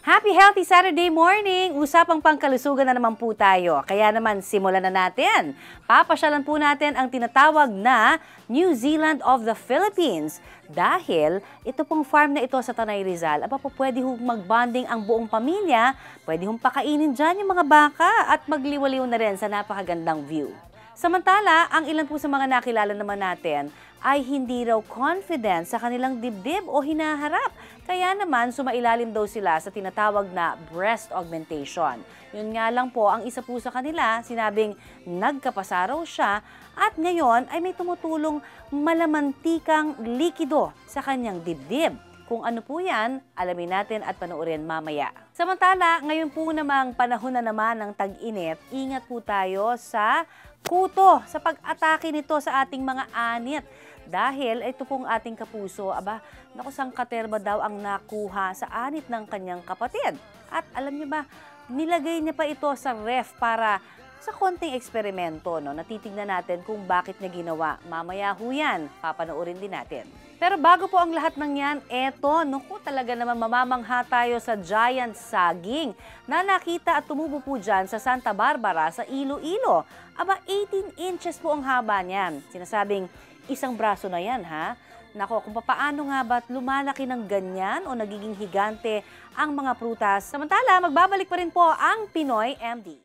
Happy Healthy Saturday morning! Usapang pangkalusugan na naman po tayo. Kaya naman simulan na natin. Papasyalan po natin ang tinatawag na New Zealand of the Philippines. Dahil ito pong farm na ito sa Tanay Rizal, pwede hong mag-bonding ang buong pamilya, pwede hong pakainin dyan yung mga baka at magliwaliw na rin sa napakagandang view. Samantala, ang ilan po sa mga nakilala naman natin ay hindi raw confident sa kanilang dibdib o hinaharap. Kaya naman sumailalim daw sila sa tinatawag na breast augmentation. Yun nga lang po, ang isa po sa kanila sinabing nagkapasa raw siya at ngayon ay may tumutulong malamantikang likido sa kanyang dibdib. Kung ano po yan, alamin natin at panoorin mamaya. Samantala, ngayon po namang panahon na naman ng tag-init, ingat po tayo sa kuto, sa pag-atake nito sa ating mga anit. Dahil ito pong ating kapuso, naku, sangkaterba daw ang nakuha sa anit ng kanyang kapatid. At alam niyo ba, nilagay niya pa ito sa ref para sa konting eksperimento, no? Natitignan natin kung bakit niya ginawa. Mamaya ho yan, papanoorin din natin. Pero bago po ang lahat ng yan, naku, talaga naman mamamangha tayo sa giant saging na nakita at tumubo po dyan sa Santa Barbara sa Iloilo. 18 inches po ang haba niyan. Sinasabing isang braso na yan, ha? Nako, kung paano nga ba't lumalaki ng ganyan o nagiging higante ang mga prutas. Samantala, magbabalik pa rin po ang Pinoy MD.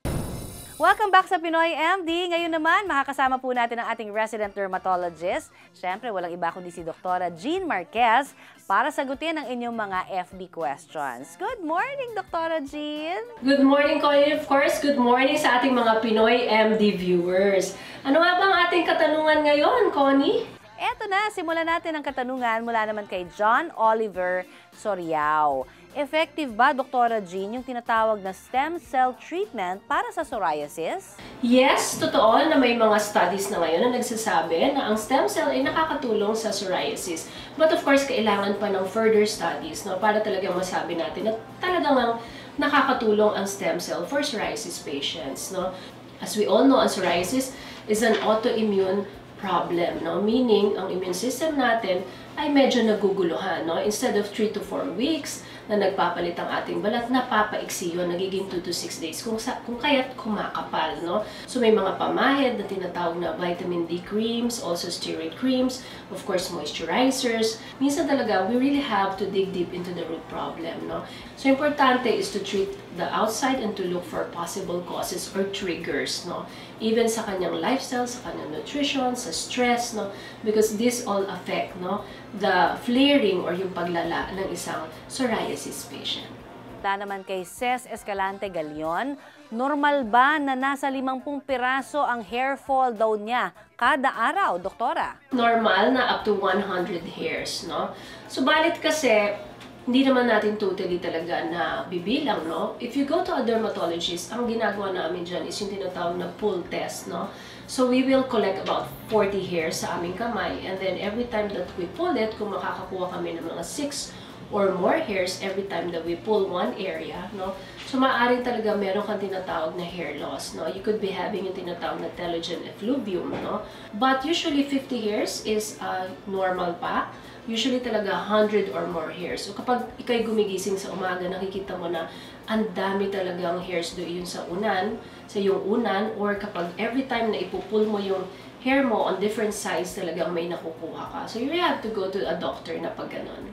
Welcome back sa Pinoy MD. Ngayon naman, makakasama po natin ang ating resident dermatologist. Siyempre, walang iba kundi si Dr. Jean Marquez para sagutin ang inyong mga FB questions. Good morning, Dr. Jean! Good morning, Connie. Of course, good morning sa ating mga Pinoy MD viewers. Ano nga ba ang ating katanungan ngayon, Connie? Eto na, simulan natin ang katanungan mula naman kay John Oliver Soriao. Effective ba, Dr. Jean, yung tinatawag na stem cell treatment para sa psoriasis? Yes, totoo na may mga studies na ngayon na nagsasabi na ang stem cell ay nakakatulong sa psoriasis. But of course, kailangan pa ng further studies, no, para talagang masabi natin na talagang nakakatulong ang stem cell for psoriasis patients. No? As we all know, ang psoriasis is an autoimmune problem, no? Meaning, ang immune system natin ay medyo naguguluhan. No? Instead of 3 to 4 weeks na nagpapalit ang ating balat, napapaiksi yun, nagiging 2 to 6 days, kung kaya't kumakapal. No? So may mga pamahid na tinatawag na vitamin D creams, also steroid creams, of course moisturizers. Minsan talaga, we really have to dig deep into the root problem. No? So importante is to treat the outside and to look for possible causes or triggers. No? Even sa kanyang lifestyle, sa kanyang nutrition, sa stress, no? Because this all affect, no, the flaring or yung paglala ng isang psoriasis patient. Naman kay Ces Escalante Galion, normal ba na nasa 50 piraso ang hair fall daw niya kada araw, doktora? Normal na up to 100 hairs, no? Subalit kasi, hindi naman natin totally talaga na bibilang, no? If you go to a dermatologist, ang ginagawa namin dyan is yung tinatawag na pull test, no? So we will collect about 40 hairs sa aming kamay, and then every time that we pull it, kung makakakuha kami ng mga 6 or more hairs every time that we pull one area, no? So maaaring talaga meron kang tinatawag na hair loss, no? You could be having yung tinatawag na telogen effluvium, no? But usually 50 hairs is normal pa. Usually talaga 100 or more hairs. So kapag ikay gumigising sa umaga, nakikita mo na ang dami talagang hairs doon sa unan, sa iyong unan, or kapag every time na ipupul mo yung hair mo on different sides, talagang may nakukuha ka. So you really have to go to a doctor na pag ganon.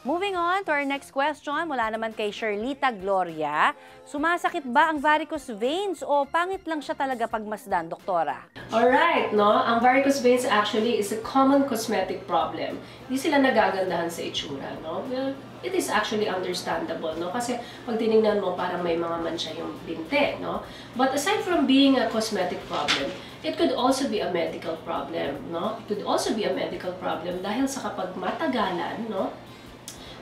Moving on to our next question, mula naman kay Sherlita Gloria. Sumasakit ba ang varicose veins o pangit lang siya talaga pagmasdan, doktora? Alright, no? Ang varicose veins actually is a common cosmetic problem. Hindi sila nagagandahan sa itsura, no? Well, it is actually understandable, no? Kasi pag tinignan mo, parang may mga mancha yung binte, no? But aside from being a cosmetic problem, it could also be a medical problem, no? It could also be a medical problem dahil sa kapag matagalan, no?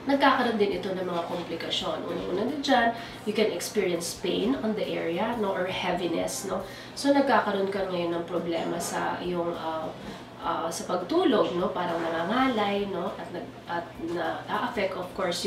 Nagkakaroon din ito ng mga komplikasyon. Una-una din dyan, you can experience pain on the area, no, or heaviness, no. So nagkakaroon ka ngayon ng problema sa iyong sa pagtulog, no, parang nangangalay, no, at na-affect of course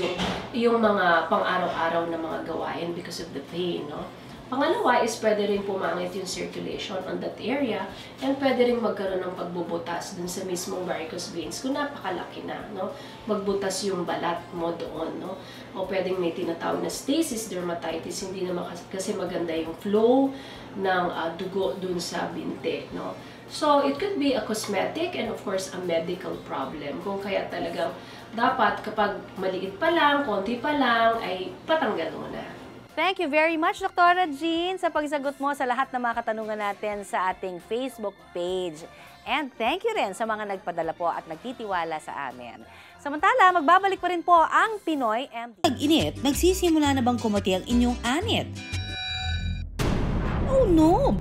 yung mga pang-araw-araw na mga gawain because of the pain, no. Pangalawa is pwede rin pumangit yung circulation on that area and pwede rin magkaroon ng pagbubutas dun sa mismong varicose veins kung napakalaki na, no? Magbutas yung balat mo doon, no? O pwedeng may tinatawag na stasis dermatitis, hindi naman kasi maganda yung flow ng dugo dun sa binte, no? So, it could be a cosmetic and of course a medical problem. Kung kaya talagang dapat kapag maliit pa lang, konti pa lang, ay patanggal mo na. Thank you very much, Dr. Jean, sa pagsagot mo sa lahat ng mga katanungan natin sa ating Facebook page. And thank you rin sa mga nagpadala po at nagtitiwala sa amin. Samantala, magbabalik pa rin po ang Pinoy MD. Pag-init, nagsisimula na bang kumati ang inyong anit? Oh no!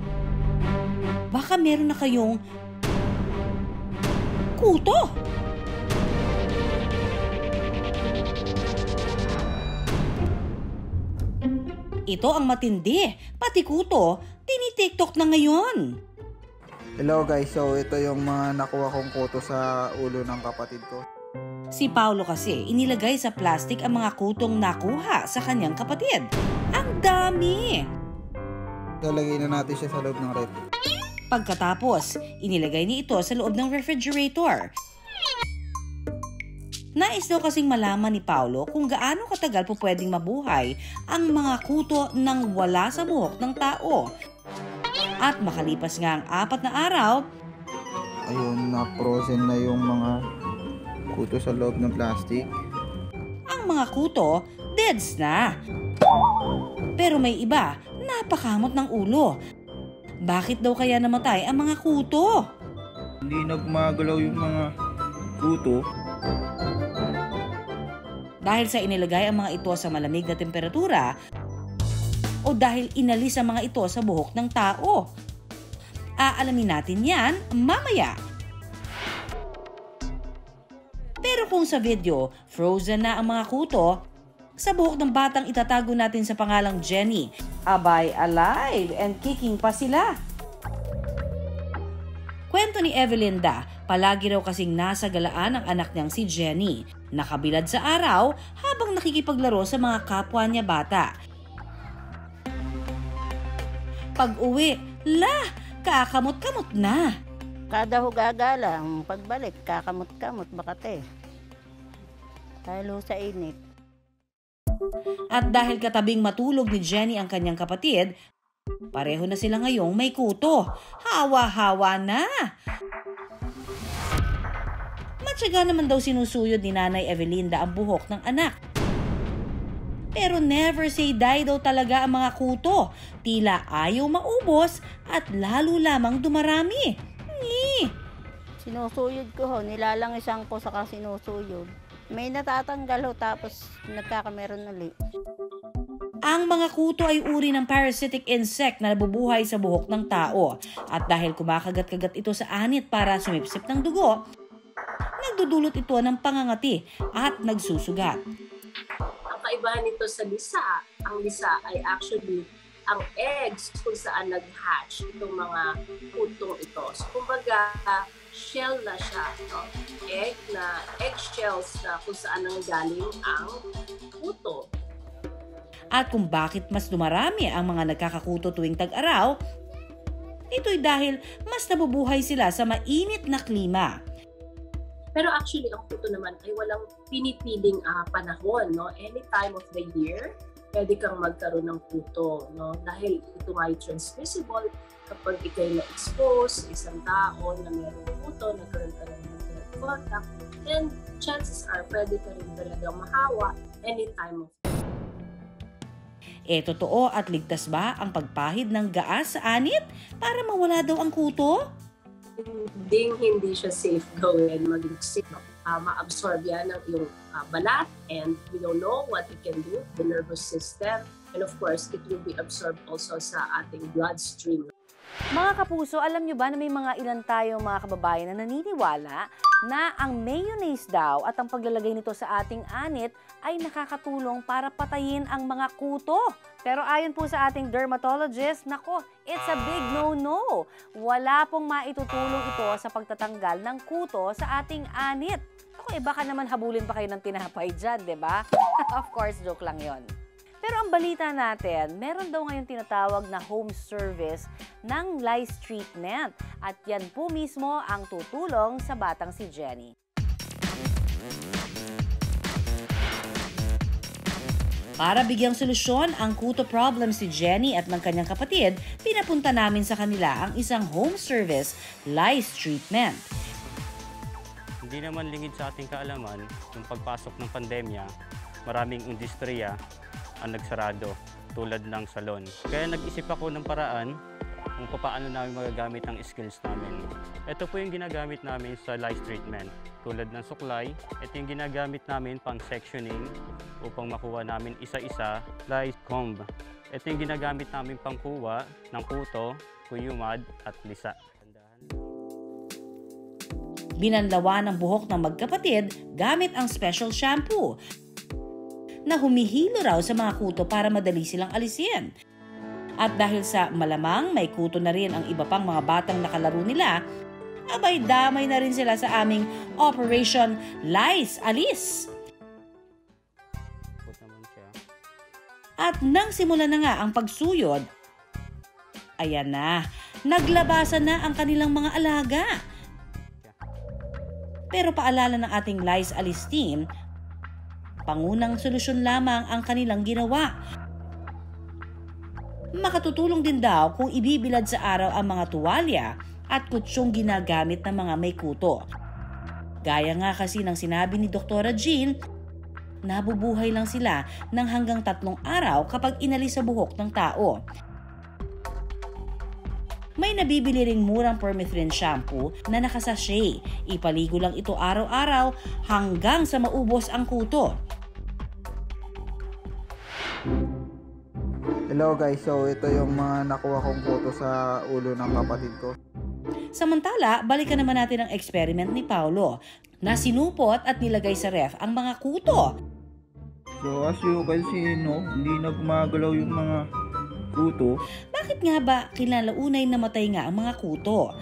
Baka meron na kayong kuto! Ito ang matindi, pati kuto, tini-TikTok na ngayon. Hello guys, so ito yung mga nakuha kong kuto sa ulo ng kapatid ko. Si Paulo kasi inilagay sa plastic ang mga kutong nakuha sa kanyang kapatid. Ang dami! Lalagay na natin siya sa loob ng ref. Pagkatapos, inilagay niya ito sa loob ng refrigerator. Nais daw kasing malaman ni Paulo kung gaano katagal po pwedeng mabuhay ang mga kuto nang wala sa buhok ng tao. At makalipas nga ang 4 na araw, Ayun, na-frozen na yung mga kuto sa loob ng plastic. ang mga kuto deads na. Pero may iba, napakamot ng ulo. Bakit daw kaya namatay ang mga kuto? Hindi nagmagalaw yung mga kuto. Dahil sa inilagay ang mga ito sa malamig na temperatura o dahil inalis ang mga ito sa buhok ng tao. Aalamin natin yan mamaya. Pero kung sa video, frozen na ang mga kuto, sa buhok ng batang itatago natin sa pangalang Jenny, abay alive and kicking pa sila. Kwento ni Evelinda, palagi raw kasing nasa galaan ang anak niyang si Jenny. Nakabilad sa araw habang nakikipaglaro sa mga kapwa niya bata. Pag-uwi, kakamot-kamot na. Kada hugaga lang, pagbalik, kakamot-kamot, bakate. Dahil sa init. At dahil katabing matulog ni Jenny ang kanyang kapatid, pareho na sila ngayong may kuto. Hawa-hawa na! Matyaga naman daw sinusuyod ni Nanay Evelinda ang buhok ng anak. Pero never say die daw talaga ang mga kuto. Tila ayaw maubos at lalo lamang dumarami. Sinusuyod ko ho, nilalangisan ko saka sinusuyod. May natatanggal ho, tapos nagkakameron ulit. Ang mga kuto ay uri ng parasitic insect na nabubuhay sa buhok ng tao. At dahil kumakagat-kagat ito sa anit para sumipsip ng dugo, nagdudulot ito ng pangangati at nagsusugat. Ang kaibahan nito sa lisa, ang lisa ay actually ang eggs kung saan nag-hatch itong mga kutong ito. So, kumbaga, shell na siya, no? Egg shells na kung saan nanggaling ang kuto. At kung bakit mas dumarami ang mga nagkakakuto tuwing tag-araw, ito'y dahil mas nabubuhay sila sa mainit na klima. Pero actually, ang kuto naman ay walang pinipiling panahon, no? Any time of the year, pwede kang magkaroon ng kuto, no? Dahil ito ay transmissible kapag ikay na-expose sa isang tao na mayroong kuto, nagkaroon ka ng internet contact, then chances are pwede ka rin talaga mahawa any time of the year. Totoo at ligtas ba ang pagpahid ng gaas sa anit para mawala daw ang kuto? Hindi siya safe gawin mag-liksik. Ma-absorb yan ng iyong balat and we don't know what it can do, the nervous system, and of course, it will be absorbed also sa ating bloodstream. Mga kapuso, alam nyo ba na may mga ilan tayong mga kababayan na naniniwala na ang mayonnaise daw at ang paglalagay nito sa ating anit ay nakakatulong para patayin ang mga kuto. Pero ayon po sa ating dermatologist, nako, it's a big no-no. Wala pong maitutulong ito sa pagtatanggal ng kuto sa ating anit. Ako, baka naman habulin pa kayo ng tinapay dyan, di ba? Of course, joke lang yon. Pero ang balita natin, meron daw ngayon tinatawag na home service ng lice treatment. At yan po mismo ang tutulong sa batang si Jenny. Para bigyang solusyon ang kuto problem si Jenny at ng kanyang kapatid, pinapunta namin sa kanila ang isang home service lice treatment. Hindi naman lingid sa ating kaalaman, yung pagpasok ng pandemya, maraming industriya ang nagsarado tulad ng salon. Kaya nag-isip ako ng paraan kung paano namin magagamit ang skills namin. Ito po yung ginagamit namin sa lice treatment. Tulad ng suklay, ito yung ginagamit namin pang sectioning upang makuha namin isa-isa, lice comb. Ito yung ginagamit namin pang kuha ng kuto, kuyumad at lisa. Binanlawan ang buhok ng magkapatid gamit ang special shampoo na humihilo raw sa mga kuto para madali silang alisin. At dahil sa malamang may kuto na rin ang iba pang mga batang nakalaro nila, abay damay na rin sila sa aming Operation Lice Alis. At nang simula na nga ang pagsuyod, ayan na, naglabasan na ang kanilang mga alaga. Pero paalala ng ating Lice Alis team, pangunang solusyon lamang ang kanilang ginawa. Makatutulong din daw kung ibibilad sa araw ang mga tuwalya at kutsyong ginagamit ng mga may kuto. Gaya nga kasi ng sinabi ni Dr. Jean, nabubuhay lang sila ng hanggang 3 araw kapag inalis sa buhok ng tao. May nabibili ring murang permethrin shampoo na nakasachet. Ipaligo lang ito araw-araw hanggang sa maubos ang kuto. Hello guys, so ito yung mga nakuha kong kuto sa ulo ng kapatid ko. Samantala, balikan naman natin ang experiment ni Paulo na sinupot at nilagay sa ref ang mga kuto. So as you can see, no, hindi nagmagalaw yung mga kuto. Bakit nga ba kinalaunay namatay nga ang mga kuto?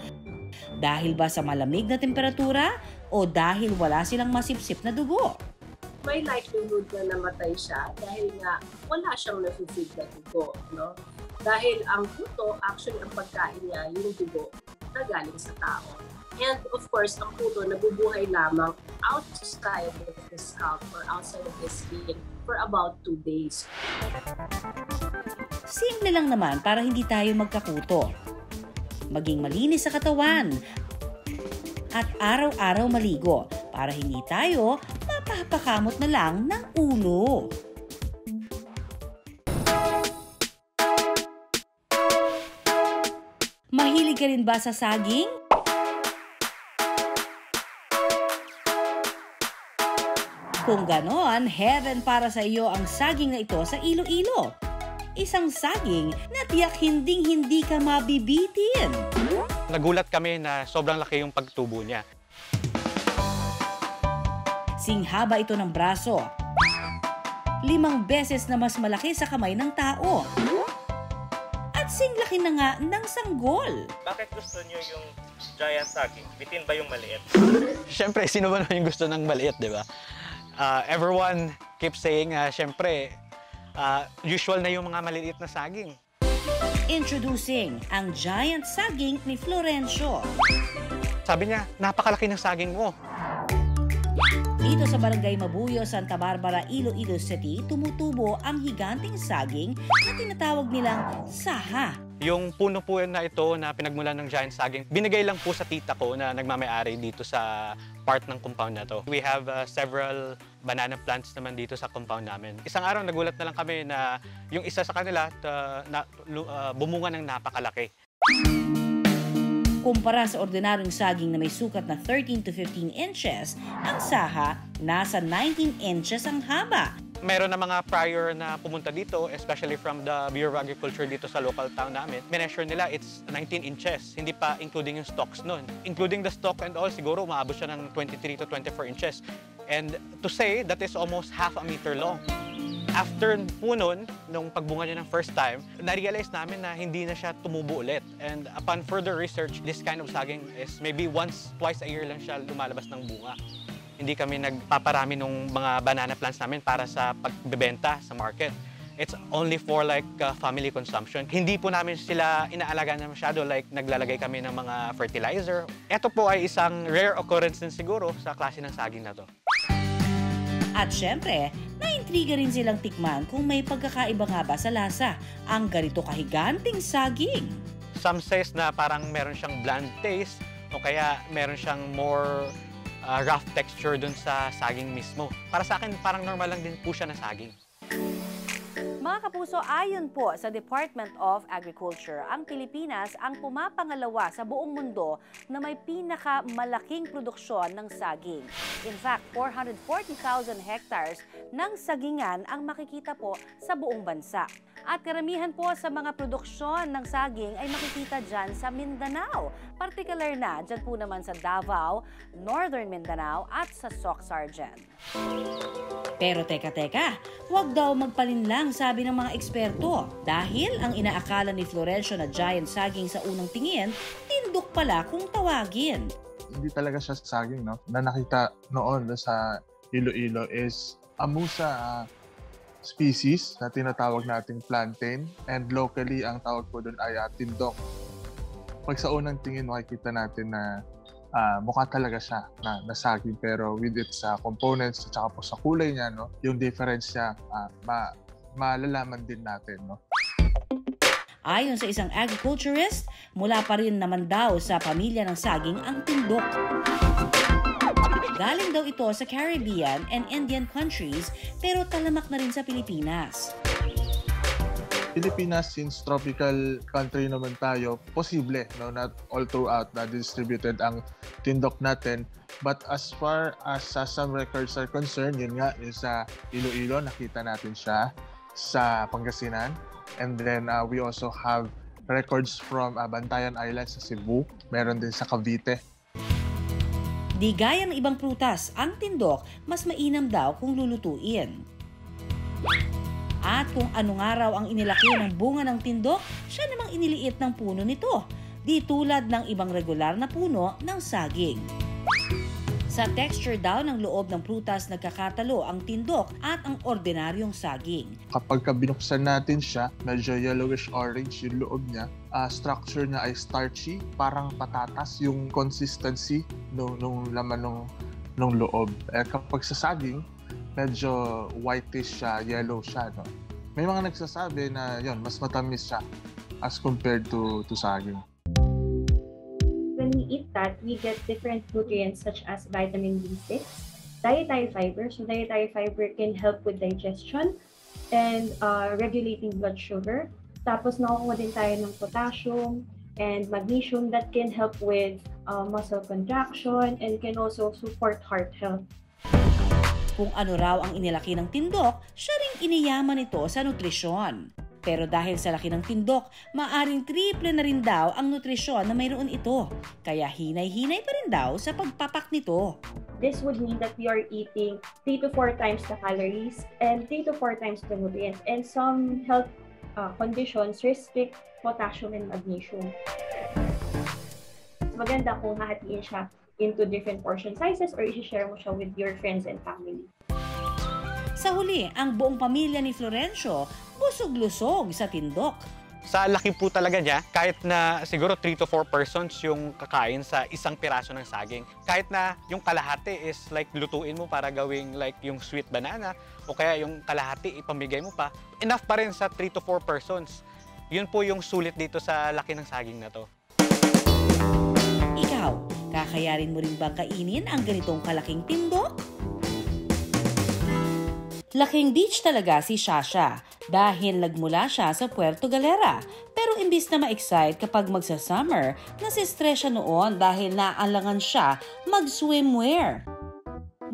Dahil ba sa malamig na temperatura o dahil wala silang masipsip na dugo? May likelihood na namatay siya dahil nga wala siyang nafe-feed na dugo, no? Dahil ang kuto, actually ang pagkain niya, yung dugo na galing sa tao. And of course, ang kuto nabubuhay lamang outside of the scalp or outside of the skin for about 2 days. Simple lang naman para hindi tayo magkakuto. Maging malinis sa katawan at araw-araw maligo para hindi tayo mapapakamot na lang ng ulo. Mahilig ka rin ba sa saging? Kung ganon, heaven para sa iyo ang saging na ito sa Iloilo. Isang saging na tiyak hinding-hindi ka mabibitin. Nagulat kami na sobrang laki yung pagtubo niya. Singhaba ito ng braso. 5 beses na mas malaki sa kamay ng tao. At singlaki na nga ng sanggol. Bakit gusto niyo yung giant saging? Bitin ba yung maliit? Siyempre, sino ba naman yung gusto ng maliit, di ba? Everyone keeps saying, siyempre, usual na yung mga maliliit na saging. Introducing ang giant saging ni Florencio. Sabi niya, napakalaki ng saging mo. Dito sa Barangay Mabuyo, Santa Barbara, Iloilo City, tumutubo ang higanting saging na tinatawag nilang saha. Yung puno po na ito na pinagmulan ng giant saging, binigay lang po sa tita ko na nagmamayari dito sa part ng compound na to. We have several banana plants naman dito sa compound namin. Isang araw nagulat na lang kami na yung isa sa kanila bumunga ng napakalaki. Kumpara sa ordinaryong saging na may sukat na 13 to 15 inches, ang saha nasa 19 inches ang haba. Meron na mga prior na pumunta dito, especially from the Bureau of Agriculture dito sa local town namin. Measure nila, it's 19 inches, hindi pa including yung stalks nun. Including the stalk and all, siguro maabot siya ng 23 to 24 inches. And to say, that is almost half a meter long. After po nun, nung pagbunga niya ng first time, na-realize namin na hindi na siya tumubo ulit. And upon further research, this kind of saging is maybe once, twice a year lang siya lumalabas ng bunga. Hindi kami nagpaparami ng mga banana plants namin para sa pagbebenta sa market. It's only for like family consumption. Hindi po namin sila inaalagaan na masyado, like naglalagay kami ng mga fertilizer. Ito po ay isang rare occurrence din siguro sa klase ng saging na to. At syempre, naintriga rin silang tikman kung may pagkakaiba nga ba sa lasa ang ganito kahiganting saging. Some says na parang meron siyang bland taste o kaya meron siyang more rough texture dun sa saging mismo. Para sa akin, parang normal lang din po siya na saging. Mga kapuso, ayon po sa Department of Agriculture, ang Pilipinas ang pumapangalawa sa buong mundo na may pinakamalaking produksyon ng saging. In fact, 440,000 hectares ng sagingan ang makikita po sa buong bansa. At karamihan po sa mga produksyon ng saging ay makikita dyan sa Mindanao. Partikular na dyan po naman sa Davao, Northern Mindanao at sa Soc-Sargen. Pero teka, huwag daw magpalinlang sabi ng mga eksperto dahil ang inaakala ni Florencio na giant saging sa unang tingin, tindok pala kung tawagin. Hindi talaga siya saging, no? Na nakita noon sa Iloilo is amusa species na tinatawag nating plantain, and locally ang tawag po doon ay tindok. Pag sa unang tingin makikita natin na mukha talaga siya na saging, pero with its components at saka po sa kulay niya, no, yung difference niya malalaman din natin, no. Ayon sa isang agriculturist, mula pa rin naman daw sa pamilya ng saging ang tindok. Galing daw ito sa Caribbean and Indian countries, pero talamak na rin sa Pilipinas. Pilipinas, since tropical country naman tayo, posible, no, not all throughout na distributed ang tindok natin. But as far as some records are concerned, yun nga, yung sa Iloilo, nakita natin siya sa Pangasinan. And then we also have records from Bantayan Island sa Cebu, meron din sa Cavite. Di gaya ng ibang prutas, ang tindok mas mainam daw kung lulutuin. At kung ano nga raw ang inilaki ng bunga ng tindok, siya namang iniliit ng puno nito, di tulad ng ibang regular na puno ng saging. Sa texture daw ng loob ng prutas nagkakatalo ang tindok at ang ordinaryong saging. Kapag binuksan natin siya, medyo yellowish-orange yung loob niya. Structure niya ay starchy, parang patatas yung consistency nung laman ng loob. Kapag sa saging, medyo whitish siya, yellow siya, no? May mga nagsasabi na yun, mas matamis siya as compared to saging. When we eat that, we get different nutrients such as vitamin B6, dietary fiber. So dietary fiber can help with digestion and regulating blood sugar. Tapos nakukuha din tayo ng potassium and magnesium that can help with muscle contraction and can also support heart health. Kung ano raw ang inilaki ng tindok, siya ring iniyaman ito sa nutrisyon. Pero dahil sa laki ng tindok, maaring triple na rin daw ang nutrisyon na mayroon ito. Kaya hinay-hinay pa rin daw sa pagpapak nito. This would mean that we are eating 3 to 4 times the calories and 3 to 4 times the nutrients. And some health conditions restrict potassium and magnesium. Maganda kung hahatiin siya into different portion sizes or i-share mo siya with your friends and family. Sa huli, ang buong pamilya ni Florencio busog-lusog sa tindok. Sa laki po talaga niya, kahit na siguro 3 to 4 persons yung kakain sa isang piraso ng saging. Kahit na yung kalahati is like lutuin mo para gawing like yung sweet banana o kaya yung kalahati ipamigay mo pa, enough pa rin sa 3 to 4 persons. Yun po yung sulit dito sa laki ng saging na to. Ikaw, kakayarin mo rin bang kainin ang ganitong kalaking tindok? Laking beach talaga si Shasha dahil nagmula siya sa Puerto Galera. Pero imbis na ma-excite kapag magsa-summer, nasistress siya noon dahil naalangan siya mag-swimwear.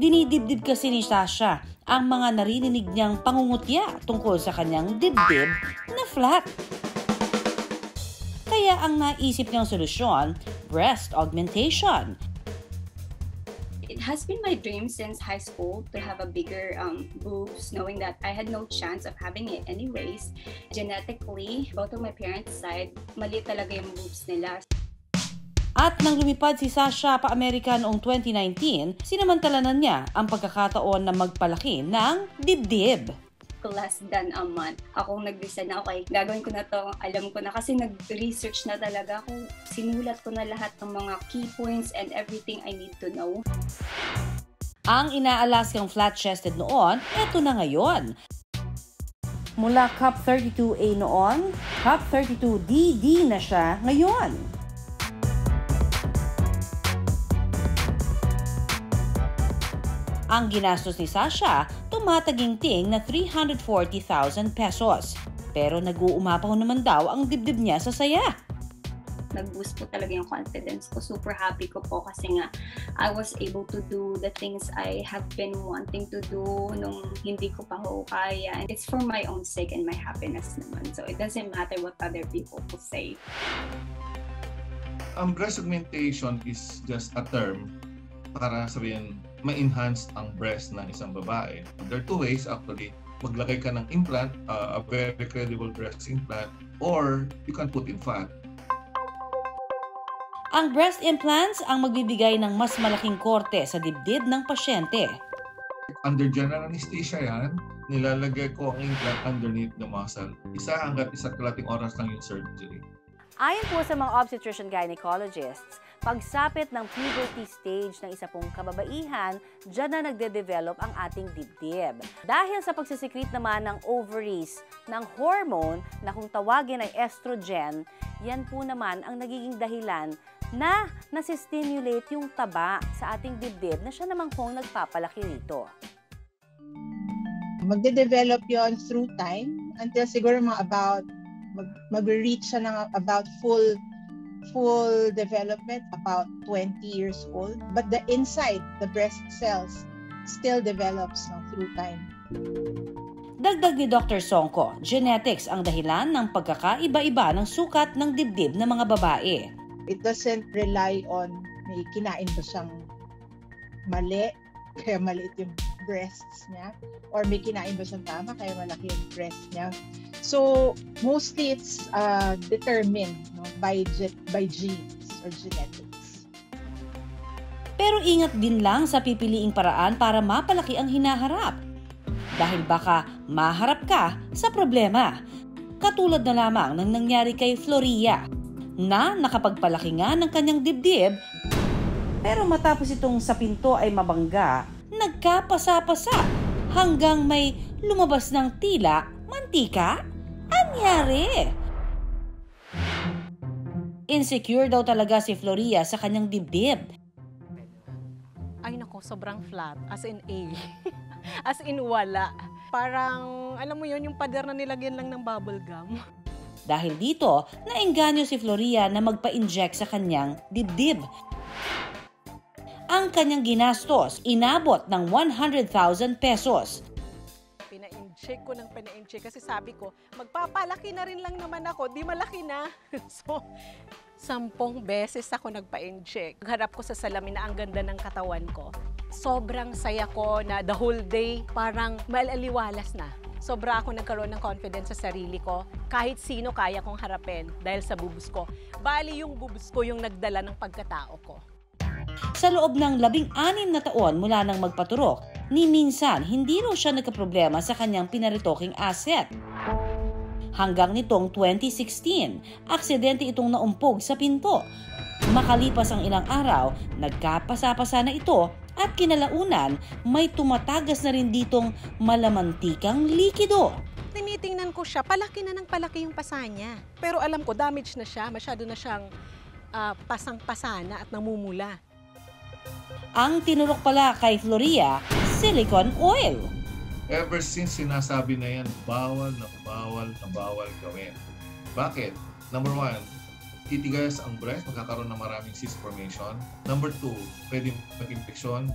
Dinidibdib kasi ni Shasha ang mga narinig niyang pangungutya tungkol sa kanyang dibdib na flat. Kaya ang naisip niyang solusyon, breast augmentation. It has been my dream since high school to have a bigger boobs, knowing that I had no chance of having it anyways. Genetically, both of my parents' side, mali talaga yung boobs nila. At nang lumipad si Sasha pa Amerika noong 2019, sinamantalanan niya ang pagkakataon na magpalaki ng dibdib. less than a month. Akong nag-decide na, okay, gagawin ko na to. Alam ko na kasi nag-research na talaga ako. Sinulat ko na lahat ng mga key points and everything I need to know. Ang ina-Alaskang flat-chested noon, eto na ngayon. Mula Cup 32A noon, Cup 32DD na siya ngayon. Ang ginastos ni Sasha, tumataginting na 340,000 pesos. Pero nag-uumapaw naman daw ang dibdib niya sa saya. Nag-boost po talaga yung confidence ko. Super happy ko po kasi nga I was able to do the things I have been wanting to do nung hindi ko pa ho kaya. And it's for my own sake and my happiness naman. So it doesn't matter what other people will say. Breast augmentation is just a term para sabihin ma-enhance ang breast ng isang babae. There are two ways actually. Maglagay ka ng implant, a very credible breast implant, or you can put in fat. Ang breast implants ang magbibigay ng mas malaking korte sa dibdib ng pasyente. Under general anesthesia yan, nilalagay ko ang implant underneath the muscle. Hanggat isa kalating oras lang yung surgery. Ayon po sa mga obstetrician gynecologists, pagsapit ng puberty stage ng isa pong kababaihan, dyan na nagde-develop ang ating dibdib. Dahil sa pagsisikret naman ng ovaries ng hormone na kung tawagin ay estrogen, yan po naman ang nagiging dahilan na nasi-stimulate yung taba sa ating dibdib na siya naman kung nagpapalaki rito. Magde-develop yon through time until siguro mga about mag-reach siya ng about full development about 20 years old. But the inside, the breast cells, still develops through time. Dagdag ni Dr. Songko, genetics ang dahilan ng pagkakaiba-iba ng sukat ng dibdib ng mga babae. It doesn't rely on may kinain ba siyang mali, kaya maliit yung breasts niya, or may kinain ba siyang tama, kaya malaki yung breast niya. So, mostly it's determined by genes or genetics. Pero ingat din lang sa pipiliing paraan para mapalaki ang hinaharap. Dahil baka maharap ka sa problema. Katulad na lamang ng nangyari kay Floria, na nakapagpalaki nga ng kanyang dibdib, pero matapos itong sa pinto ay mabangga, nagkapasa-pasa hanggang may lumabas ng tila mantika. Anyari? Insecure daw talaga si Floria sa kanyang dibdib. Ay nako, sobrang flat. As in A. As in wala. Parang, alam mo yun, yung pader na nilagyan lang ng bubble gum. Dahil dito, naengganyo si Floria na magpa-inject sa kanyang dibdib. Ang kanyang ginastos, inabot ng 100,000 pesos. Pina-inject ko ng pina-inject kasi sabi ko, magpapalaki na rin lang naman ako, di malaki na. So, 10 beses ako nagpa-inject. Harap ko sa salamin na ang ganda ng katawan ko. Sobrang saya ko na the whole day parang malaliwalas na. Sobra ako nagkaroon ng confidence sa sarili ko. Kahit sino kaya kong harapin dahil sa bubus ko. Bali yung bubus ko yung nagdala ng pagkatao ko. Sa loob ng 16 na taon mula nang magpaturok, ni minsan hindi raw siya nagkaproblema sa kanyang pinaritoking asset. Hanggang nitong 2016, aksidente itong naumpog sa pinto. Makalipas ang ilang araw, nagkapasa-pasa na ito at kinalaunan may tumatagas na rin ditong malamantikang likido. Tinitingnan ko siya, palaki na ng palaki yung pasa niya. Pero alam ko, damage na siya, masyado na siyang pasang-pasana at namumula. Ang tinurok pala kay Floria, silicone oil. Ever since sinasabi na yan, bawal gawin. Bakit? Number 1, titigas ang breast, magkakaroon ng maraming cyst formation. Number 2, pwede mag-infeksyon.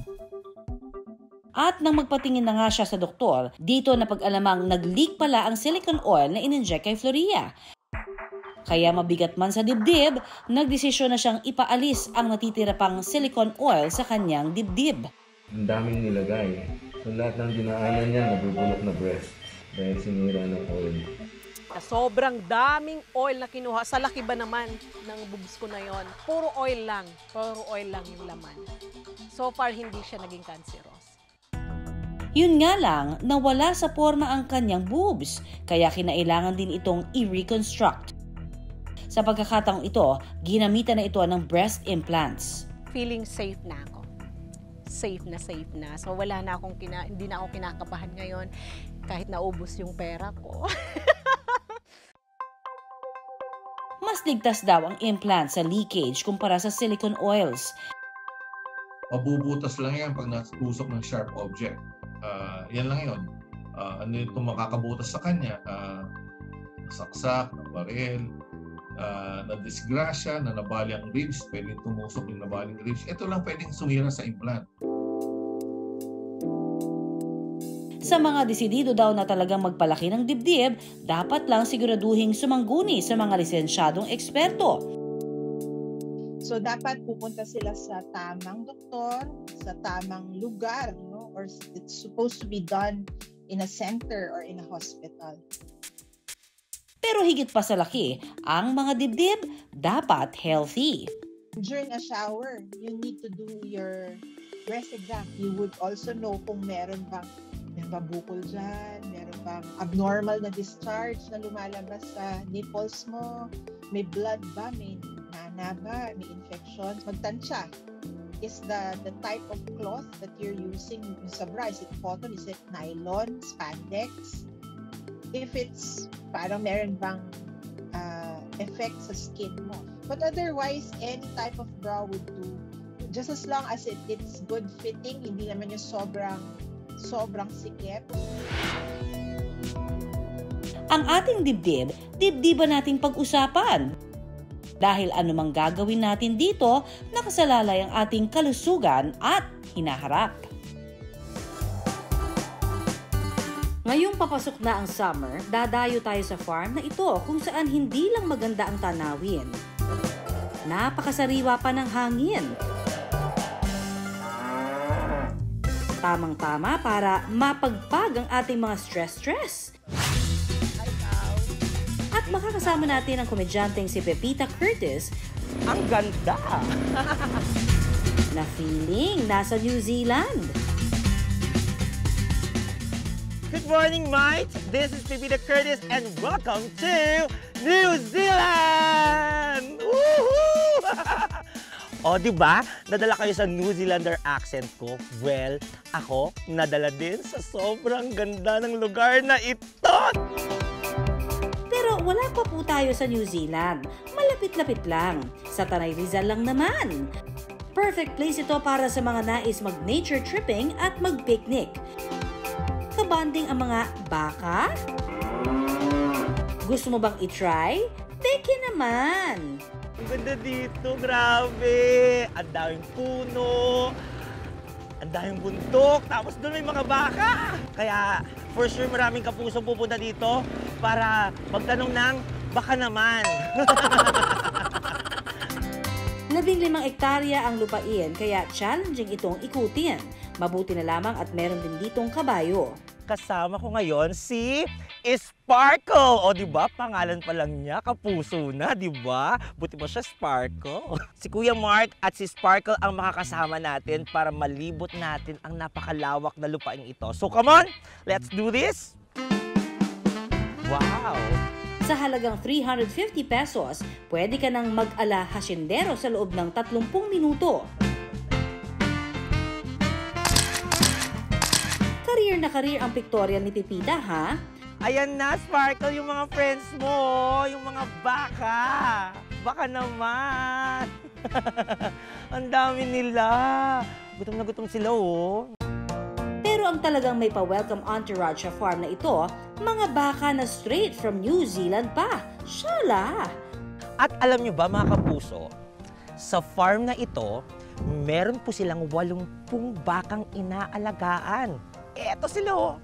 At nang magpatingin na nga siya sa doktor, dito napag-alamang nag-leak pala ang silicone oil na in-inject kay Floria. Kaya mabigat man sa dibdib, nagdesisyon na siyang ipaalis ang natitira pang silicone oil sa kanyang dibdib. Ang daming nilagay. So lahat ng dinaanan niya nabubulok na breast dahil sinira ng oil. Sobrang daming oil na kinuha. Sa laki ba naman ng bubus ko na yon? Puro oil lang. Puro oil lang yung laman. So far, hindi siya naging cancerous. Yun nga lang, nawala sa forma ang kanyang boobs, kaya kinailangan din itong i-reconstruct. Sa pagkakataong ito, ginamitan na ito ng breast implants. Feeling safe na ako. Safe na. So wala na akong hindi na ako kinakabahan ngayon kahit naubos yung pera ko. Mas ligtas daw ang implant sa leakage kumpara sa silicone oils. Mabubutas lang yan pag natusok ng sharp object. Yan lang yun. Ano ito makakabutas sa kanya? Saksak, nabaril, na-disgrasya, na nabali ang ribs, pwedeng tumusok yung nabaling ribs. Ito lang pwedeng sumira sa implant. Sa mga desidido daw na talagang magpalaki ng dibdib, dapat lang siguraduhing sumangguni sa mga lisensyadong eksperto. So dapat pupunta sila sa tamang doktor, sa tamang lugar, no? Or it's supposed to be done in a center or in a hospital. Pero higit pa sa laki, ang mga dibdib dapat healthy. During a shower, you need to do your breast exam. You would also know kung meron bang bukol dyan, meron bang abnormal na discharge na lumalabas sa nipples mo, may blood ba, may nana ba, may infection. Magtansya. Is the type of cloth that you're using sa bra, is it cotton, is it nylon, spandex? If it's parang meron bang effect sa skin mo. But otherwise, any type of bra would do. Just as long as it's good fitting, hindi naman yung sobrang sikip. Ang ating dibdib, dibdiban nating pag-usapan. Dahil anumang gagawin natin dito, nakasalalay ang ating kalusugan at hinaharap. Ngayong papasok na ang summer, dadayo tayo sa farm na ito kung saan hindi lang maganda ang tanawin. Napakasariwa pa ng hangin. Tamang-tama para mapagpag ang ating mga stress. At makakasama natin ang komedyanteng si Pepita Curtis. Ang ganda! Na feeling nasa New Zealand. Good morning, mates! This is Pepita Curtis and welcome to New Zealand! Woohoo! O, diba? Nadala kayo sa New Zealander accent ko. Well, ako nadala din sa sobrang ganda ng lugar na ito! Pero wala pa po tayo sa New Zealand. Malapit-lapit lang. Sa Tanay Rizal lang naman. Perfect place ito para sa mga nais mag-nature tripping at mag-picnic. Kabanding ang mga baka? Gusto mo bang i-try? Teke naman! Ang ganda dito, grabe! Ang daming puno, ang daming bundok, tapos doon may mga baka! Kaya for sure maraming kapusong pupunta dito para magtanong ng baka naman. 15 hektarya ang lupain kaya challenging itong ikutin. Mabuti na lamang at meron din ditong kabayo. Kasama ko ngayon si Sparkle. O diba, pangalan pa lang niya, kapuso na, diba? Buti pa siya Sparkle. Si Kuya Mark at si Sparkle ang makakasama natin para malibot natin ang napakalawak na lupain ito. So come on, let's do this! Wow! Sa halagang 350 pesos, pwede ka nang mag-ala hasyendero sa loob ng 30 minuto. Career na career ang pictorial ni Pepita, ha? Ayan na, Sparkle, yung mga friends mo, yung mga baka. Baka naman. Ang dami nila. Gutom na gutom sila, oh. Pero ang talagang may pa-welcome entourage sa farm na ito, mga baka na straight from New Zealand pa. Shala! At alam nyo ba, mga kapuso, sa farm na ito, meron po silang 80 bakang inaalagaan. Eto sila, oh.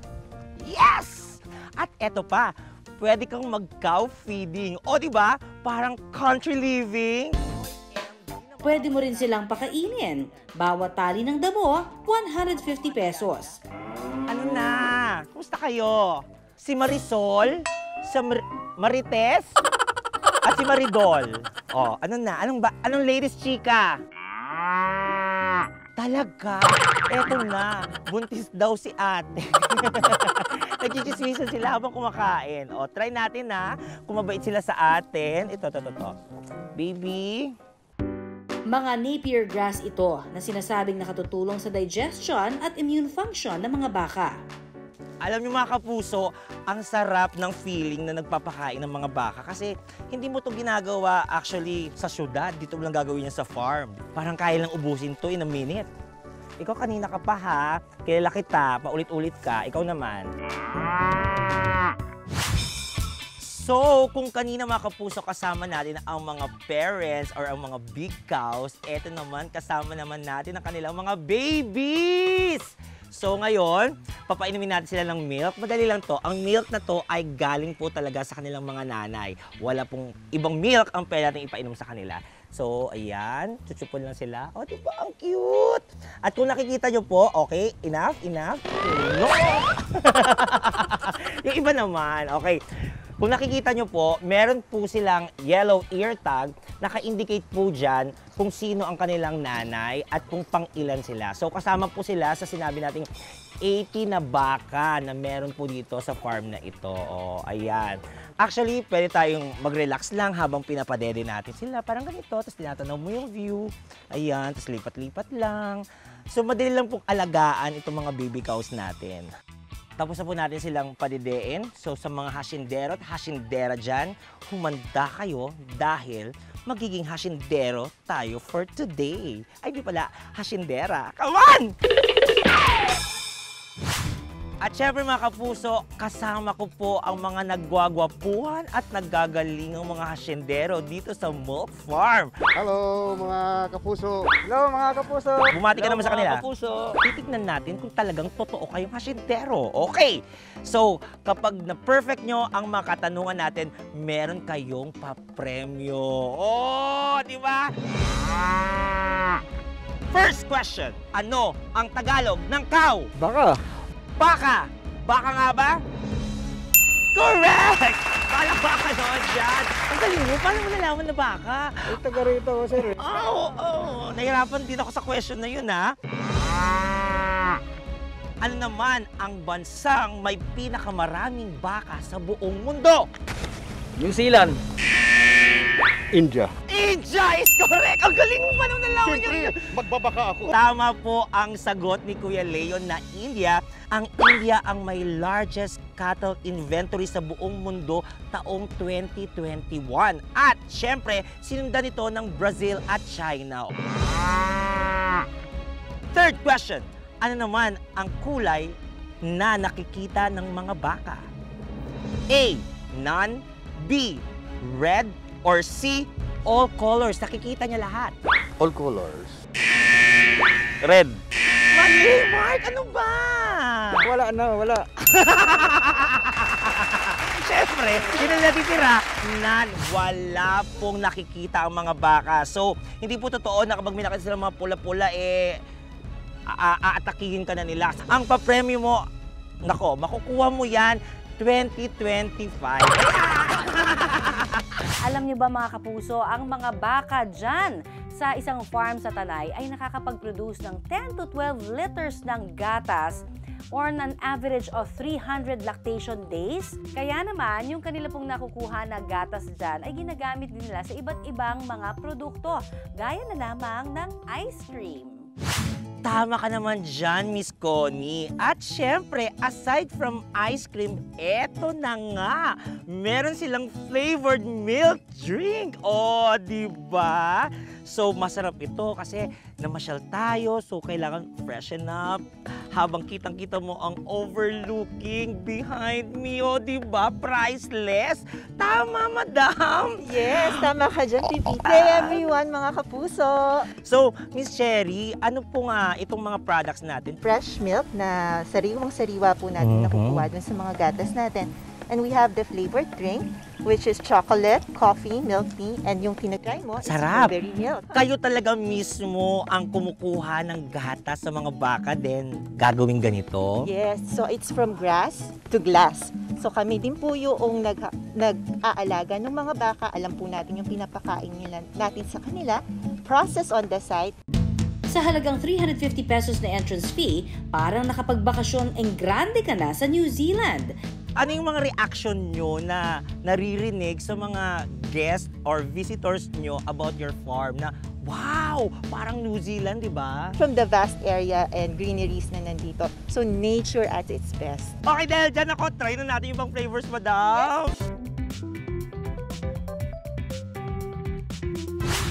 Yes! At eto pa, pwede kang mag-cow feeding. O, diba? Parang country living. Pwede mo rin silang pakainin. Bawat tali ng damo, 150 pesos. Ano na? Kumusta kayo? Si Marisol? Si Marites? At si Maridol? O, ano na? Anong latest chika? Talaga? Eto na, buntis daw si ate. Nagchichismisan sila habang kumakain. O, try natin na kung mabait sila sa atin. Ito. Baby. Mga Napier grass ito na sinasabing nakatutulong sa digestion at immune function ng mga baka. Alam niyo mga kapuso, ang sarap ng feeling na nagpapakain ng mga baka kasi hindi mo to ginagawa actually sa syudad. Dito mo lang gagawin yan sa farm. Parang kaya lang ubusin to in a minute. Ikaw kanina ka pa ha, kilala kita, paulit-ulit ka, ikaw naman. So, kung kanina mga kapuso kasama natin ang mga parents or ang mga big cows, eto naman kasama naman natin ang kanilang mga babies! So ngayon, papainumin natin sila ng milk. Madali lang to. Ang milk na to ay galing po talaga sa kanilang mga nanay. Wala pong ibang milk ang pwede natin ipainom sa kanila. So, ayan. Chuchupon lang sila. O, diba? Ang cute! At kung nakikita nyo po, okay, enough. No! Yung iba naman, okay. Kung nakikita nyo po, meron po silang yellow ear tag. Naka-indicate po dyan kung sino ang kanilang nanay at kung pang-ilan sila. So kasama po sila sa sinabi nating 80 na baka na meron po dito sa farm na ito. O, ayan. Actually, pwede tayong mag-relax lang habang pinapadede natin sila. Parang ganito, tapos tinatanaw mo yung view. Ayan, tapos lipat-lipat lang. So madali lang pong alagaan itong mga baby cows natin. Tapos na po natin silang padidein. So sa mga hashindero at hashindera dyan, humanda kayo dahil magiging hashindero tayo for today. Ay, di pala, hashindera. Come on! At syempre mga kapuso, kasama ko po ang mga nagwagwapuhan at naggagalingang mga hasyendero dito sa Milk Farm. Hello mga kapuso! Hello mga kapuso! Bumati ka naman sa kanila. Kapuso. Titignan natin kung talagang totoo kayong hasyendero. Okay! So, kapag na-perfect nyo ang mga katanungan natin, meron kayong papremyo. Oh, di ba? First question, ano ang Tagalog ng cow? Baka. Baka! Baka nga ba? Correct! Palakpakan naman dyan! Ang galing mo, paano mo nalaman na baka? Ay, taga rito ko, sir. Oo. Nahirapan din ako sa question na yun, ha? Ano naman ang bansang may pinakamaraming baka sa buong mundo? New Zealand. India. India is correct! Ang galing mo, paano nalaman yun? Magbabaka ako. Tama po ang sagot ni Kuya Leon na India. Ang India ang may largest cattle inventory sa buong mundo taong 2021. At syempre, sinundan ito ng Brazil at China. Third question, ano naman ang kulay na nakikita ng mga baka? A, none. B, red. Or C, all colors. Nakikita niya lahat. All colors. Red. Mali, Mark! Ano ba? Wala na, wala. Siyempre, yun ang natitira. Wala pong nakikita ang mga baka. So, hindi po totoo na kapag may nakita sila mga pula-pula, aatakihin ka na nila. Ang papremyo mo, nako, makukuha mo yan 2025. Alam niyo ba mga kapuso, ang mga baka dyan sa isang farm sa Tanay ay nakakapag-produce ng 10 to 12 liters ng gatas or an average of 300 lactation days. Kaya naman, yung kanila pong nakukuha na gatas dyan ay ginagamit din nila sa iba't ibang mga produkto, gaya na lamang ng ice cream. Tama ka naman dyan, Miss Connie. At syempre, aside from ice cream, eto na nga. Meron silang flavored milk drink. Oh, di ba? So, masarap ito kasi namasyal tayo. So, kailangan freshen up. Habang kitang-kita mo ang overlooking behind me. Oh, di ba? Priceless. Tama, madam. Yes, tama ka dyan, Pipi. Hey, everyone, mga kapuso. So, Miss Cherry, ano po nga itong mga products natin? Fresh milk na sariwang-sariwa po natin nakukuha dun sa mga gatas natin. And we have the flavored drink, which is chocolate, coffee, milk tea, and yung tinatry mo is strawberry milk. Kayo talaga mismo ang kumukuha ng gatas sa mga baka, then gagawin ganito? Yes, so it's from grass to glass. So kami din po yung nag-aalaga ng mga baka. Alam po natin yung pinapakain nila, natin sa kanila. Process on the site. Sa halagang 350 pesos na entrance fee, parang nakapagbakasyon en grande ka na sa New Zealand. Ano yung mga reaction nyo na naririnig sa mga guests or visitors nyo about your farm na, wow, parang New Zealand, di ba? From the vast area and greeneries na nandito. So nature at its best. Okay, dahil dyan ako, try na natin yung ibang flavors, madam. Yes.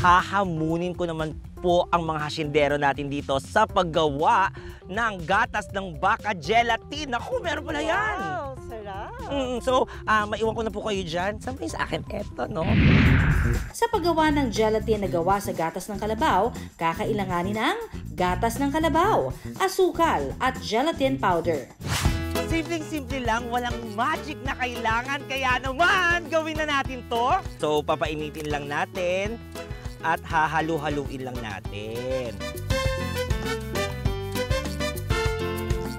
Hahamunin ko naman po ang mga hasyendero natin dito sa paggawa ng gatas ng baka gelatin. Naku, meron pala yan. Wow, sarap. So, maiwan ko na po kayo dyan. Sabi sa akin, eto, no? Sa paggawa ng gelatin na gawa sa gatas ng kalabaw, kakailanganin ng gatas ng kalabaw, asukal at gelatin powder. Simpleng-simple lang, walang magic na kailangan. Kaya naman, gawin na natin to. So, papainitin lang natin at hahalu-haluin lang natin.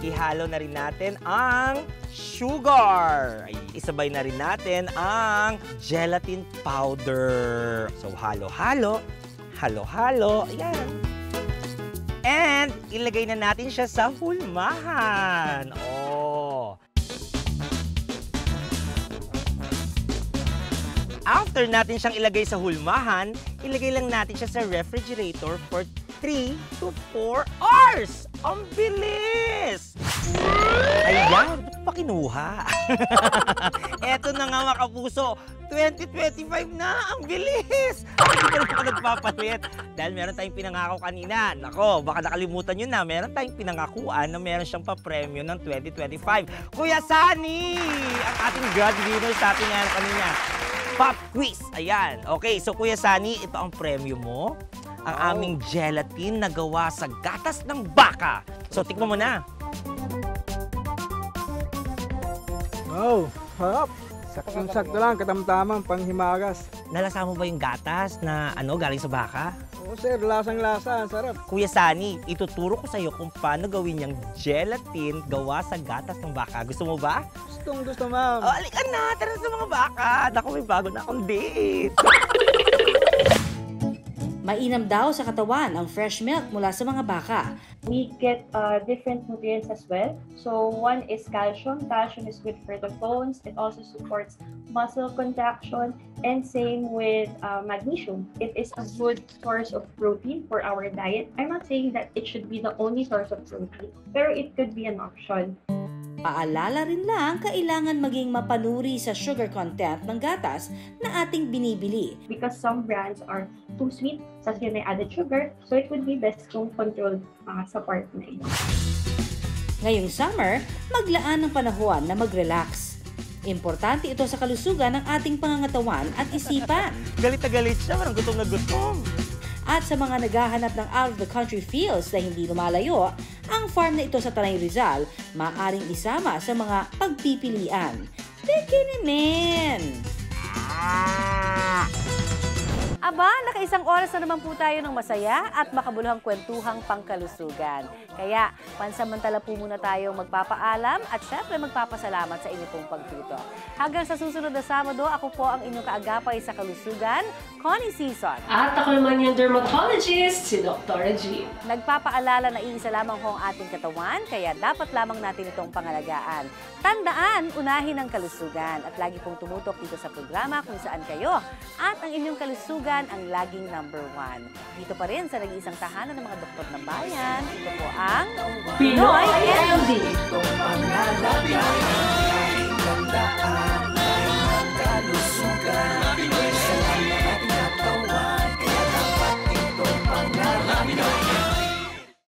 Ihalo na rin natin ang sugar. Isabay na rin natin ang gelatin powder. So, halo-halo, halo-halo, ayan. And, ilagay na natin siya sa hulmahan. Oh. After natin siyang ilagay sa hulmahan, ilagay lang natin siya sa refrigerator for 3 to 4 hours. Ang bilis! Ayan, ba't pa kinuha? Eto na nga mga kapuso, 2025 na! Ang bilis! Hindi ko na ako nagpapalit. Dahil meron tayong pinangako kanina. Nako, baka nakalimutan nyo na, meron tayong pinangakuan na meron siyang pa-premyo ng 2025. Kuya Sunny! Ang ating God winner sa ating kanina. Pop quiz! Ayan. Okay, so Kuya Sunny, ito ang premyo mo. Ang aming gelatin na gawa sa gatas ng baka. So, tikman mo na. Wow, harap. Saktong-sakto lang, katamtamang panghimagas. Nalasa mo ba yung gatas na galing sa baka? Oo sir, lasang-lasa, sarap. Kuya Sunny, ituturo ko sa iyo kung paano gawin yung gelatin gawa sa gatas ng baka. Gusto mo ba? Gusto, ma'am. Oh, alika na, tara sa mga baka. Naku, may bago na akong date. Mainam daw sa katawan ang fresh milk mula sa mga baka. We get different nutrients as well. So one is calcium. Calcium is good for the bones. It also supports muscle contraction. And same with magnesium. It is a good source of protein for our diet. I'm not saying that it should be the only source of protein, pero it could be an option. Paalala rin lang, kailangan maging mapanuri sa sugar content ng gatas na ating binibili. Because some brands are too sweet, sa may added sugar, so it would be best kung controlled sa part na ito. Ngayong summer, maglaan ng panahon na mag-relax. Importante ito sa kalusugan ng ating pangangatawan at isipan. Galit na galit siya, parang gutom na gutom. At sa mga naghahanap ng out-of-the-country feels na hindi lumalayo, ang farm na ito sa Tanay Rizal maaaring isama sa mga pagpipilian. Tekinimen! Aba, nakaisang oras na naman po tayo ng masaya at makabuluhang kwentuhang pangkalusugan. Kaya, pansamantala po muna tayong magpapaalam at syempre magpapasalamat sa inyo pong pagtuto. Hanggang sa susunod na Sabado, ako po ang inyong kaagapay sa kalusugan, Connie Season. At ako naman yung dermatologist, si Dr. G. Nagpapaalala na iisa lamang ho ang ating katawan, kaya dapat lamang natin itong pangalagaan. Tandaan, unahin ang kalusugan at lagi pong tumutok dito sa programa kung saan kayo at ang inyong kalusugan ang laging number 1. Dito pa rin sa nag-iisang tahanan ng mga doktor ng bayan, ito po ang Pinoy MD!